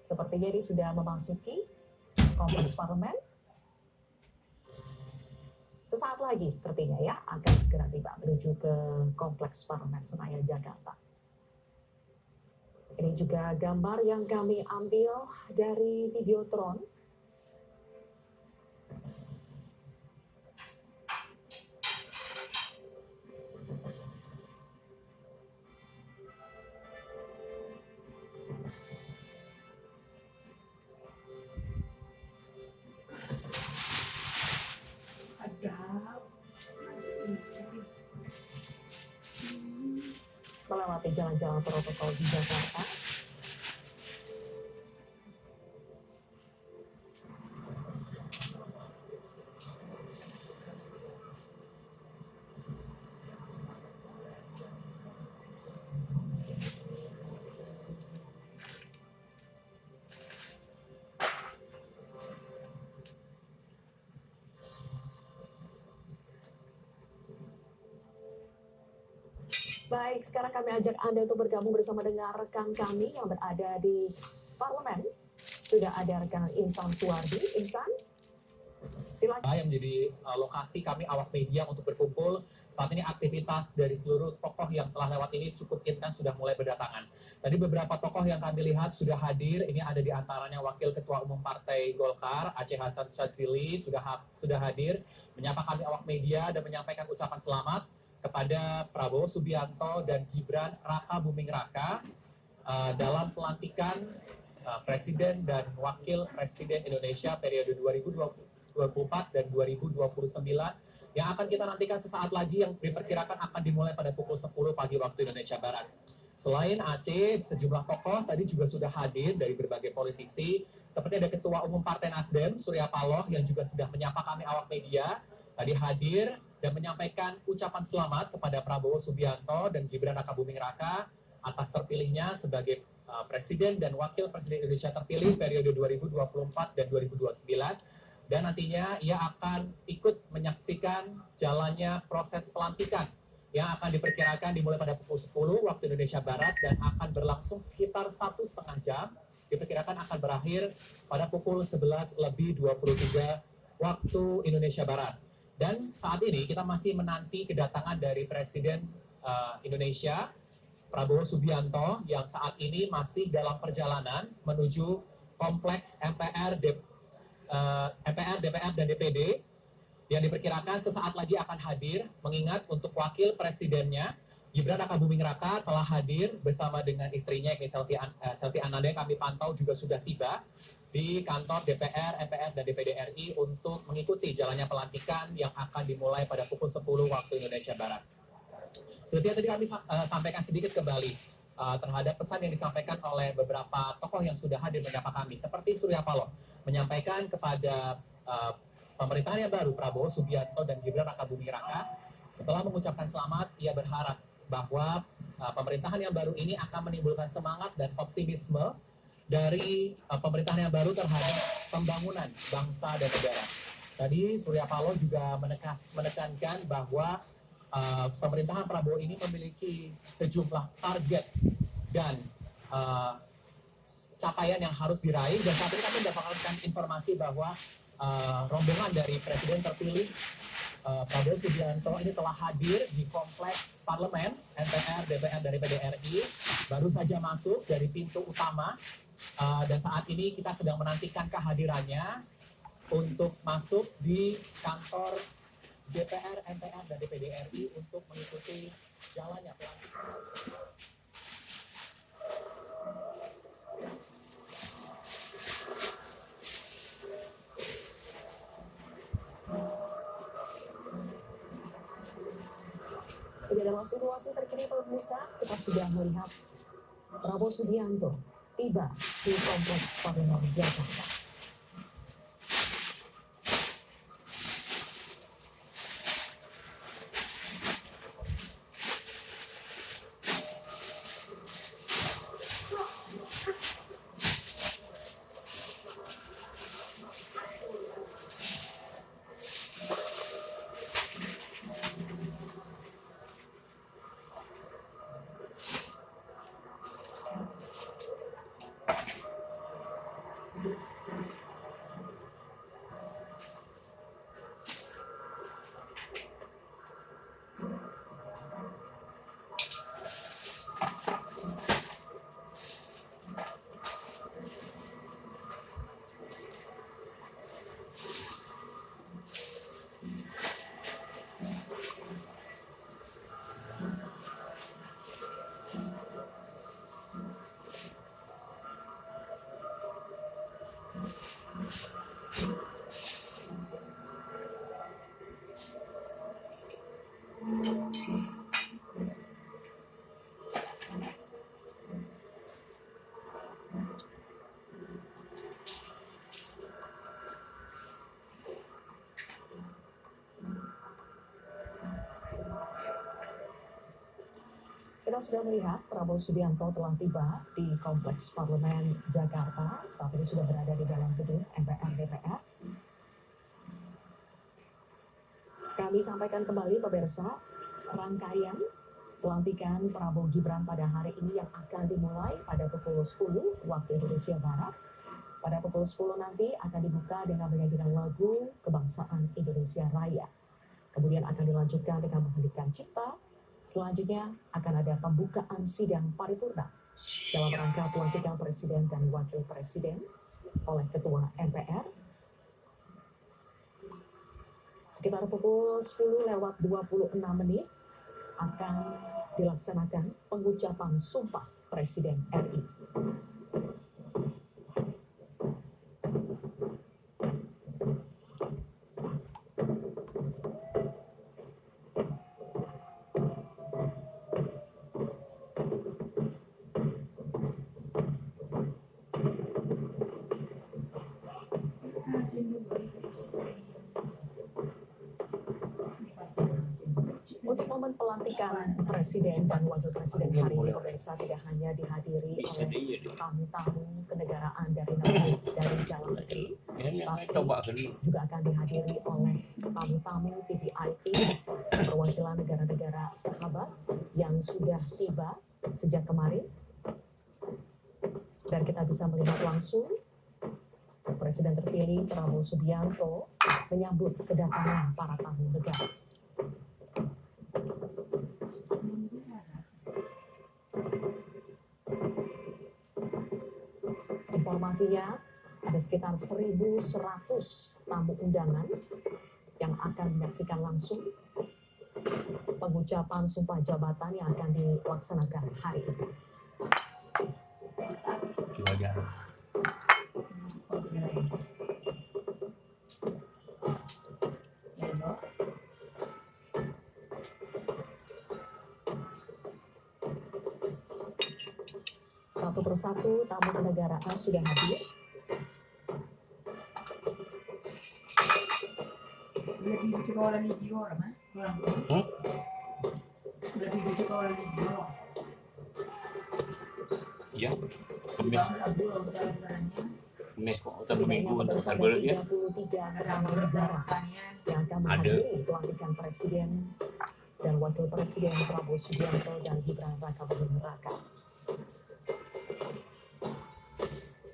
Sepertinya ini sudah memasuki kompleks parlemen. Sesaat lagi sepertinya ya akan segera tiba menuju ke kompleks parlemen Senayan Jakarta. Ini juga gambar yang kami ambil dari Videotron. Melewati jalan-jalan protokol di Jakarta. Baik, sekarang kami ajak Anda untuk bergabung bersama dengan rekan kami yang berada di parlemen. Sudah ada rekan Insan Suwardi. Insan, silakan. Yang menjadi lokasi kami awak media untuk berkumpul. Saat ini aktivitas dari seluruh tokoh yang telah lewat ini cukup intens, sudah mulai berdatangan. Tadi beberapa tokoh yang kami lihat sudah hadir. Ini ada di antaranya Wakil Ketua Umum Partai Golkar, Aceh Hasan Syadzili, sudah hadir, menyapa kami awak media dan menyampaikan ucapan selamat kepada Prabowo Subianto dan Gibran Raka Buming Raka dalam pelantikan Presiden dan Wakil Presiden Indonesia periode 2024 dan 2029 yang akan kita nantikan sesaat lagi, yang diperkirakan akan dimulai pada pukul 10 pagi waktu Indonesia Barat. Selain Aceh, sejumlah tokoh tadi juga sudah hadir dari berbagai politisi, seperti ada Ketua Umum Partai Nasdem, Surya Paloh, yang juga sudah menyapa kami awak media, tadi hadir dan menyampaikan ucapan selamat kepada Prabowo Subianto dan Gibran Raka Buming Raka atas terpilihnya sebagai Presiden dan Wakil Presiden Indonesia terpilih periode 2024 dan 2029. Dan nantinya ia akan ikut menyaksikan jalannya proses pelantikan yang akan diperkirakan dimulai pada pukul 10 waktu Indonesia Barat dan akan berlangsung sekitar 1,5 jam. Diperkirakan akan berakhir pada pukul 11:23 waktu Indonesia Barat. Dan saat ini kita masih menanti kedatangan dari Presiden Indonesia, Prabowo Subianto, yang saat ini masih dalam perjalanan menuju kompleks MPR, DPR, dan DPD, yang diperkirakan sesaat lagi akan hadir, mengingat untuk wakil presidennya, Gibran Raka Buming Raka telah hadir bersama dengan istrinya, yakni Selvi Ananda, yang kami pantau juga sudah tiba di kantor DPR, MPR, dan DPD RI untuk mengikuti jalannya pelantikan yang akan dimulai pada pukul 10 waktu Indonesia Barat. Seperti yang tadi kami sampaikan sedikit kembali terhadap pesan yang disampaikan oleh beberapa tokoh yang sudah hadir menyapa kami, seperti Surya Paloh menyampaikan kepada pemerintahan yang baru, Prabowo Subianto dan Gibran Raka Buming Raka, setelah mengucapkan selamat, ia berharap bahwa pemerintahan yang baru ini akan menimbulkan semangat dan optimisme dari pemerintahan yang baru terhadap pembangunan bangsa dan negara. Tadi Surya Paloh juga menekankan bahwa pemerintahan Prabowo ini memiliki sejumlah target dan capaian yang harus diraih, dan saat ini kami mendapatkan informasi bahwa rombongan dari Presiden terpilih Prabowo Subianto ini telah hadir di kompleks parlemen, MPR, DPR, dan DPD RI, baru saja masuk dari pintu utama, dan saat ini kita sedang menantikan kehadirannya untuk masuk di kantor DPR, MPR, dan DPD RI untuk mengikuti jalannya pelantikan. Ini adalah situasi terkini pemirsa. Kita sudah melihat Prabowo Subianto tiba di kompleks parlemen Jakarta. Anda sudah melihat Prabowo Subianto telah tiba di Kompleks Parlemen Jakarta. Saat ini sudah berada di dalam gedung MPR DPR. Kami sampaikan kembali pemirsa rangkaian pelantikan Prabowo Gibran pada hari ini yang akan dimulai pada pukul 10 waktu Indonesia Barat. Pada pukul 10 nanti akan dibuka dengan menyanyikan lagu Kebangsaan Indonesia Raya. Kemudian akan dilanjutkan dengan mengheningkan cipta. Selanjutnya akan ada pembukaan sidang paripurna dalam rangka pelantikan Presiden dan Wakil Presiden oleh Ketua MPR. Sekitar pukul 10:26 akan dilaksanakan pengucapan Sumpah Presiden RI. Untuk momen pelantikan Presiden dan Wakil Presiden hari ini, pemirsa, tidak hanya dihadiri oleh tamu-tamu kenegaraan dari dalam negeri, tapi juga akan dihadiri oleh tamu-tamu VVIP perwakilan negara-negara sahabat yang sudah tiba sejak kemarin. Dan kita bisa melihat langsung Presiden terpilih Prabowo Subianto menyambut kedatangan para tamu negara. Informasinya ada sekitar 1.100 tamu undangan yang akan menyaksikan langsung pengucapan sumpah jabatan yang akan dilaksanakan hari ini. Satu persatu tamu kenegaraan sudah hadir. Iya, kemis kok Setidaknya pemirsa ada 33 kepala negara yang akan menghadiri pelantikan Presiden dan Wakil Presiden Prabowo Subianto dan Gibran Rakabuming Raka.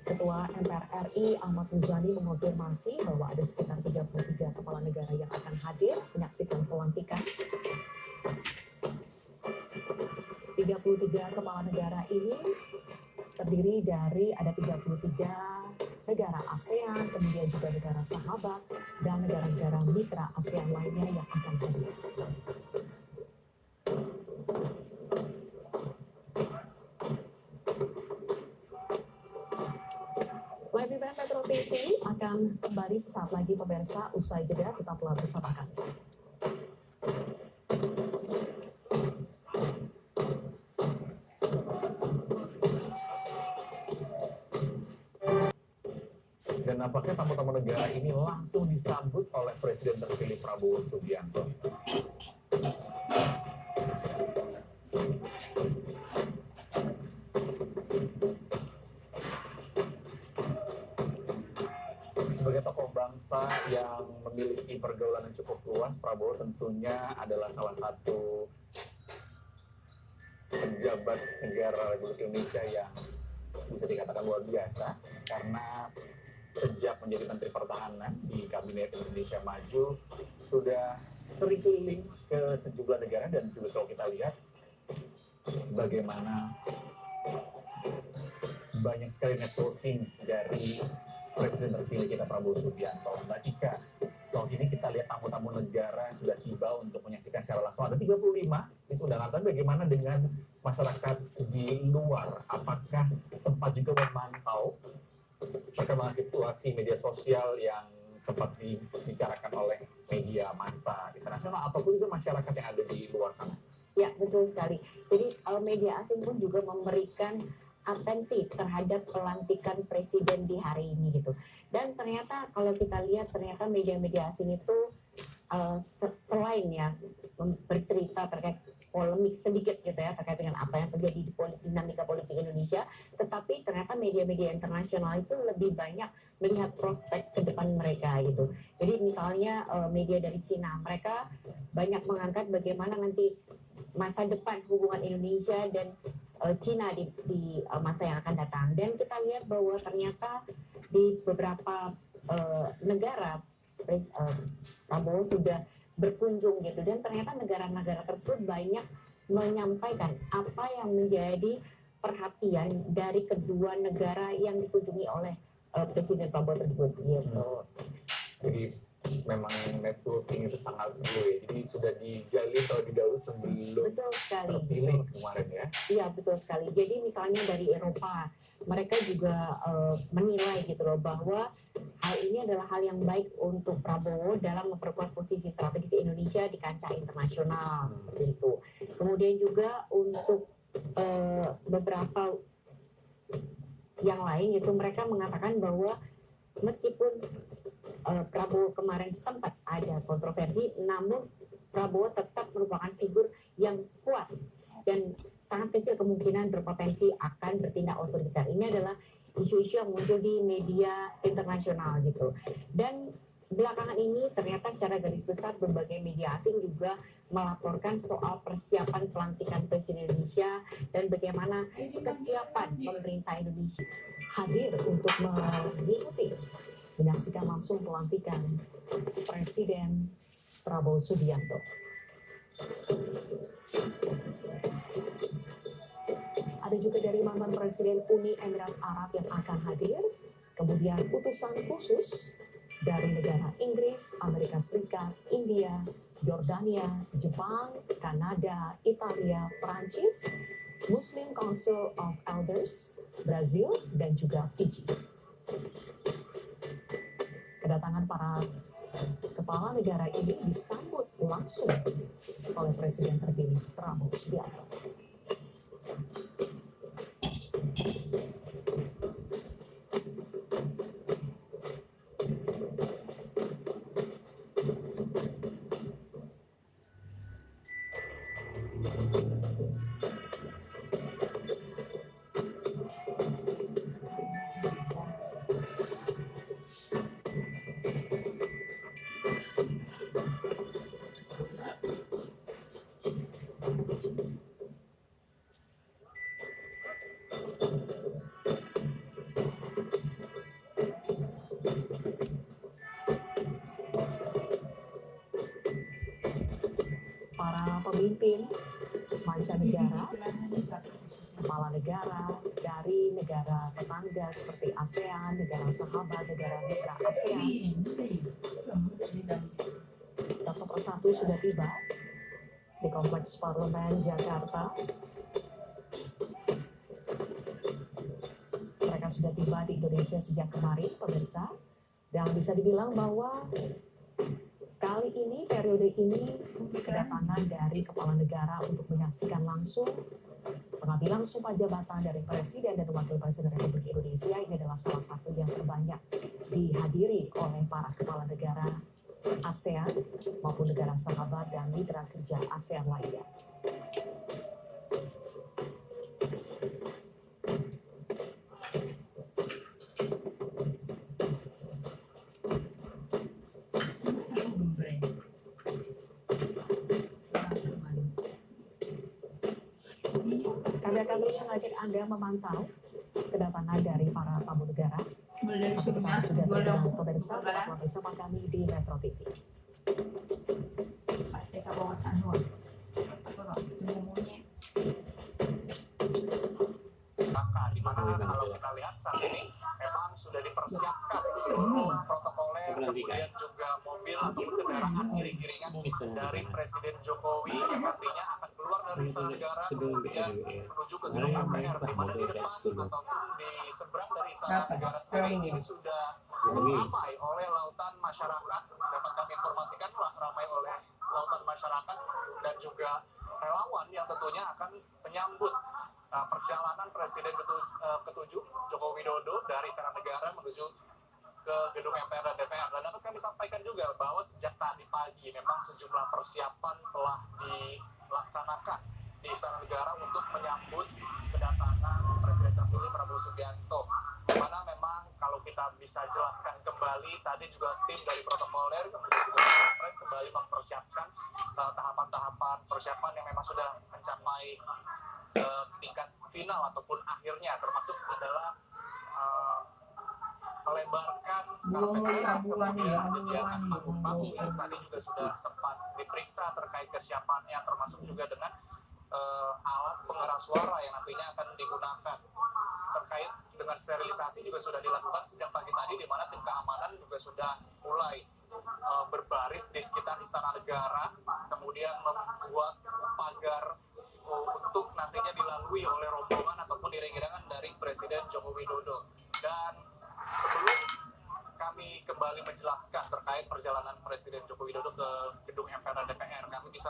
Ketua MPR RI Ahmad Muzani mengonfirmasi bahwa ada sekitar 33 kepala negara yang akan hadir menyaksikan pelantikan. 33 kepala negara ini terdiri dari ada 33 negara ASEAN, kemudian juga negara sahabat dan negara-negara mitra ASEAN lainnya yang akan hadir. Live event Metro TV akan kembali sesaat lagi pemirsa, usai jeda tetaplah bersama kami. Dan nampaknya tamu-tamu negara ini langsung disambut oleh Presiden terpilih Prabowo Subianto. Sebagai tokoh bangsa yang memiliki pergaulan yang cukup luas, Prabowo tentunya adalah salah satu pejabat negara Republik Indonesia yang bisa dikatakan luar biasa, karena sejak menjadi Menteri Pertahanan di Kabinet Indonesia Maju sudah sering keliling ke sejumlah negara, dan juga kalau kita lihat bagaimana banyak sekali networking dari Presiden terpilih kita Prabowo Subianto. Mbak Ika, tahun ini kita lihat tamu-tamu negara sudah tiba untuk menyaksikan secara langsung. Ada 35 di undangan. Tapi bagaimana dengan masyarakat di luar? Apakah sempat juga memantau perkembangan situasi media sosial yang sempat dibicarakan oleh media massa internasional ataupun juga masyarakat yang ada di luar sana? Ya, betul sekali. Jadi media asing pun juga memberikan atensi terhadap pelantikan presiden di hari ini gitu. Dan ternyata kalau kita lihat, ternyata media-media asing itu selain ya bercerita terkait polemik sedikit gitu ya terkait dengan apa yang terjadi di dinamika politik Indonesia, tetapi ternyata media-media internasional itu lebih banyak melihat prospek ke depan mereka gitu. Jadi misalnya media dari Cina, mereka banyak mengangkat bagaimana nanti masa depan hubungan Indonesia dan Cina di masa yang akan datang. Dan kita lihat bahwa ternyata di beberapa negara Prabowo sudah berkunjung gitu, dan ternyata negara-negara tersebut banyak menyampaikan apa yang menjadi perhatian dari kedua negara yang dikunjungi oleh Presiden Prabowo tersebut gitu. Jadi memang networking itu sangat perlu ya. Jadi sudah dijalin terlebih dahulu sebelum Betul sekali. terpilih kemarin ya. Iya betul sekali. Jadi misalnya dari Eropa, mereka juga menilai gitu loh bahwa hal ini adalah hal yang baik untuk Prabowo dalam memperkuat posisi strategis Indonesia di kancah internasional seperti itu. Kemudian juga untuk beberapa yang lain itu mereka mengatakan bahwa meskipun Prabowo kemarin sempat ada kontroversi, namun Prabowo tetap merupakan figur yang kuat dan sangat kecil kemungkinan berpotensi akan bertindak otoriter. Ini adalah isu-isu yang muncul di media internasional gitu. Dan belakangan ini ternyata secara garis besar berbagai media asing juga melaporkan soal persiapan pelantikan Presiden Indonesia dan bagaimana kesiapan pemerintah Indonesia Hadir untuk mengikuti, menyaksikan langsung pelantikan Presiden Prabowo Subianto. Ada juga dari mantan Presiden Uni Emirat Arab yang akan hadir, kemudian utusan khusus dari negara Inggris, Amerika Serikat, India, Yordania, Jepang, Kanada, Italia, Perancis, Muslim Council of Elders, Brazil, dan juga Fiji. Kedatangan para kepala negara ini disambut langsung oleh Presiden terpilih Prabowo Subianto. Para pemimpin mancanegara, kepala negara dari negara tetangga seperti ASEAN, negara sahabat, negara mitra ASEAN, satu persatu sudah tiba di Kompleks Parlemen Jakarta. Mereka sudah tiba di Indonesia sejak kemarin, pemirsa, dan bisa dibilang bahwa kali ini, periode ini, kedatangan dari kepala negara untuk menyaksikan langsung pengambilan sumpah jabatan dari Presiden dan Wakil Presiden Republik Indonesia ini adalah salah satu yang terbanyak dihadiri oleh para kepala negara ASEAN maupun negara sahabat dan mitra kerja ASEAN lainnya. Kami akan terus mengajak Anda memantau kedatangan dari para tamu negara. Tapi kita sudah dengan pemirsa, tetaplah bersama kami di Metro TV. Di mana kalau kita lihat saat ini memang sudah dipersiapkan seluruh protokoler, kemudian juga mobil ataupun kendaraan iring-iringan dari Presiden Jokowi yang nantinya akan keluar dari Istana Negara kemudian menuju ke gedung MPR, di mana di depan ataupun di seberang dari Istana Negara sendiri ini sudah ramai oleh lautan masyarakat. Dapat kami informasikan ramai oleh lautan masyarakat dan juga relawan yang tentunya akan menyambut perjalanan Presiden ketujuh Joko Widodo dari Istana Negara menuju ke gedung MPR dan DPR. Dan dapat kami sampaikan juga bahwa sejak tadi pagi memang sejumlah persiapan telah dilaksanakan di Istana Negara untuk menyambut kedatangan Presiden terpilih Prabowo Subianto. Di mana memang kalau kita bisa jelaskan kembali, tadi juga tim dari protokoler kemudian juga Pres kembali mempersiapkan tahapan-tahapan persiapan yang memang sudah mencapai tingkat final ataupun akhirnya, termasuk adalah melebarkan karpet merah, kemudian menyediakan panggung-panggung yang tadi juga sudah sempat diperiksa terkait kesiapannya, termasuk juga dengan alat pengeras suara yang nantinya akan digunakan. Terkait dengan sterilisasi juga sudah dilakukan sejak pagi tadi, di mana tim keamanan juga sudah mulai berbaris di sekitar Istana Negara, kemudian membuat pagar untuk nantinya dilalui oleh rombongan ataupun iring-iringan dari Presiden Joko Widodo. Dan sebelum kami kembali menjelaskan terkait perjalanan Presiden Joko Widodo ke